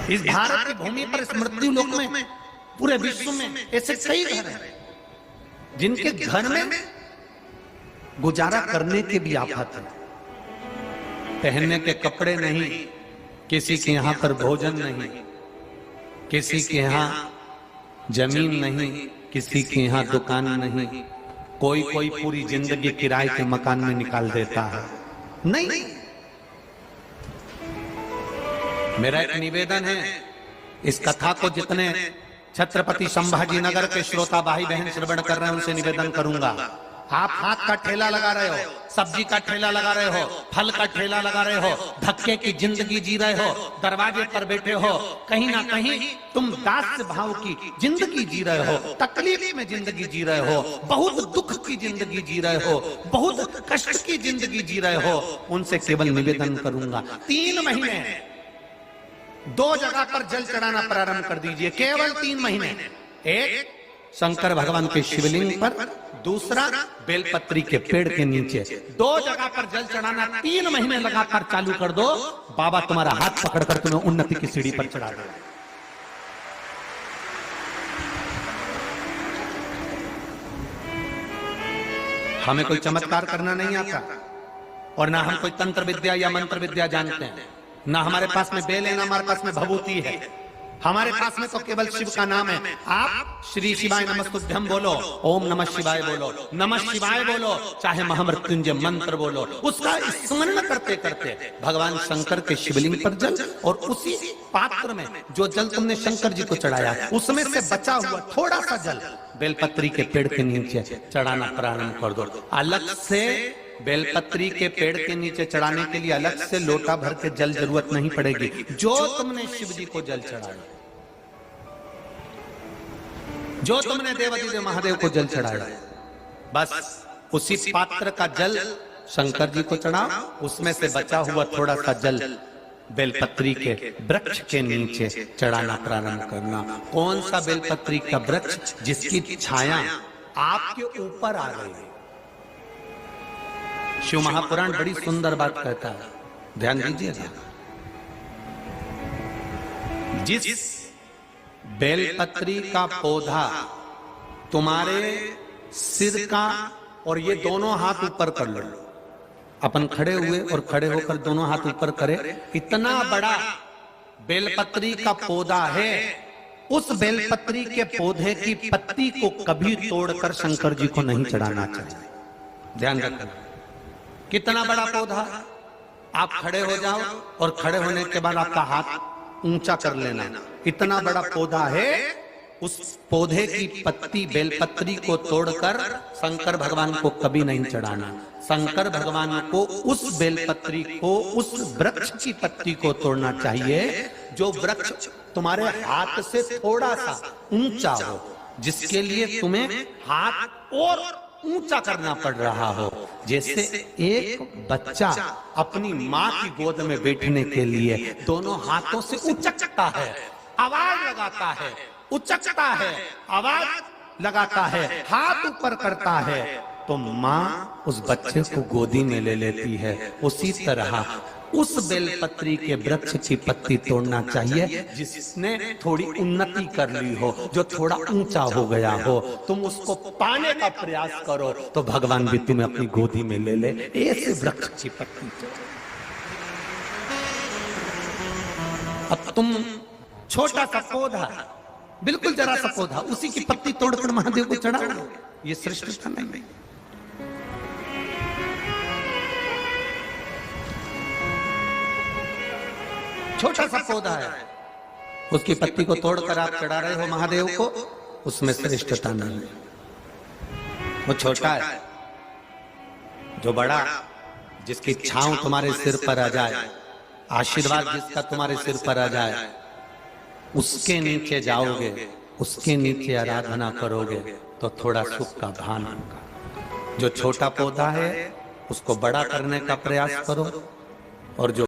इस भारत की भूमि पर, इस मृत्यु लोक में, पूरे विश्व में ऐसे कई घर हैं जिनके घर में गुजारा करने के भी आफत है। पहनने के कपड़े नहीं, किसी के यहां पर भोजन नहीं, किसी के यहां जमीन नहीं, किसी के यहां दुकान नहीं, कोई कोई पूरी जिंदगी किराए के मकान में निकाल देता है। नहीं, मेरा एक निवेदन है, इस कथा को जितने छत्रपति संभाजी नगर के श्रोता भाई बहन श्रवण कर रहे हैं उनसे निवेदन करूंगा, आप हाथ का ठेला लगा रहे हो, सब्जी का ठेला लगा रहे हो, फल का ठेला लगा रहे हो, धक्के की जिंदगी जी रहे हो, दरवाजे पर बैठे हो, कहीं ना कहीं तुम दास भाव की जिंदगी जी रहे हो, तकलीफ में जिंदगी जी रहे हो, बहुत दुख की जिंदगी जी रहे हो, बहुत कष्ट की जिंदगी जी रहे हो, उनसे केवल निवेदन करूंगा 3 महीने 2 जगह पर जल चढ़ाना प्रारंभ कर दीजिए, केवल 3 महीने। एक शंकर भगवान के शिवलिंग पर, दूसरा बेलपत्री के पेड़ के नीचे, 2 जगह पर जल चढ़ाना 3 महीने लगातार चालू कर दो, बाबा तुम्हारा हाथ पकड़कर तुम्हें उन्नति की सीढ़ी पर चढ़ा दो। हमें कोई चमत्कार करना नहीं आता और ना हम कोई तंत्र विद्या या मंत्र विद्या जानते हैं, ना हमारे पास में बेल है, ना हमारे पास में भभूति है, हमारे पास में तो केवल शिव का नाम है। आप श्री शिवाय नमस्तुभ्यं बोलो, ओम नमः शिवाय बोलो, नमः शिवाय बोलो, चाहे महामृत्युंजय मंत्र बोलो, उसका स्मरण करते करते भगवान शंकर के शिवलिंग पर जल, और उसी पात्र में जो जल तुमने शंकर जी को चढ़ाया उसमें से बचा हुआ थोड़ा सा जल बेलपत्री के पेड़ के नीचे चढ़ाना प्रारंभ कर दो। अलग से बेलपत्री के पेड़ के नीचे चढ़ाने के लिए अलग से लोटा भर के जल जरूरत नहीं पड़ेगी। जो तुमने शिव जी को जल चढ़ाया, जो तुमने देवादिदेव महादेव को जल चढ़ाया, बस उसी पात्र का जल शंकर जी को चढ़ाओ, उसमें से बचा हुआ थोड़ा सा जल बेलपत्री के वृक्ष के नीचे चढ़ाना प्रारंभ करना। कौन सा बेलपत्री का वृक्ष? जिसकी छाया आपके ऊपर आ गई है। शिव महापुराण बड़ी सुंदर बात कहता है, ध्यान दीजिएगा। जिस बेलपत्री का पौधा तुम्हारे सिर का, और ये दोनों हाथ ऊपर कर लो, अपन खड़े हुए और खड़े होकर दोनों हाथ ऊपर करे, इतना बड़ा बेलपत्री का पौधा है, उस बेलपत्री के पौधे की पत्ती को कभी तोड़कर शंकर जी को नहीं चढ़ाना चाहिए। ध्यान रखना, कितना बड़ा पौधा। आप खड़े हो जाओ और खड़े होने के बाद आपका हाथ ऊंचा कर लेना, इतना बड़ा पौधा है, उस पौधे की पत्ती बेलपत्री को तोड़कर शंकर भगवान को कभी नहीं चढ़ाना। शंकर भगवान को उस बेलपत्री को, उस वृक्ष की पत्ती को तोड़ना चाहिए जो वृक्ष तुम्हारे हाथ से थोड़ा सा ऊंचा हो, जिसके लिए तुम्हें हाथ और ऊंचा करना पड़ रहा हो। जैसे एक बच्चा अपनी माँ की गोद में बैठने के लिए दोनों हाथों से उचकता है, आवाज लगाता है, उचकता है, आवाज लगाता है, हाथ ऊपर करता है, तो माँ उस बच्चे को गोदी में ले लेती है। उसी तरह उस बेलपत्री के वृक्ष की पत्ती तोड़ना चाहिए जिसने थोड़ी उन्नति कर ली हो, जो थोड़ा ऊंचा हो गया हो। तुम उसको पाने का प्रयास करो तो भगवान भी तुम्हें अपनी गोदी में ले ले। ऐसे वृक्ष की पत्ती अब तुम छोटा सा पौधा, बिल्कुल जरा सा पौधा, उसी की पत्ती तोड़कर महादेव को चढ़ाओ, ये श्रेष्ठता नहीं। छोटा सा पौधा है, उसकी पत्ती को तोड़कर आप चढ़ा रहे हो महादेव को, उसमें श्रेष्ठता नहीं। वो छोटा है, जो बड़ा, जिसकी छांव तुम्हारे सिर पर आ जाए, आशीर्वाद जिसका तुम्हारे सिर पर आ जाए, उसके नीचे जाओगे, उसके नीचे आराधना करोगे तो थोड़ा सुख का भान होगा। जो छोटा पौधा है उसको बड़ा करने का प्रयास करो, और जो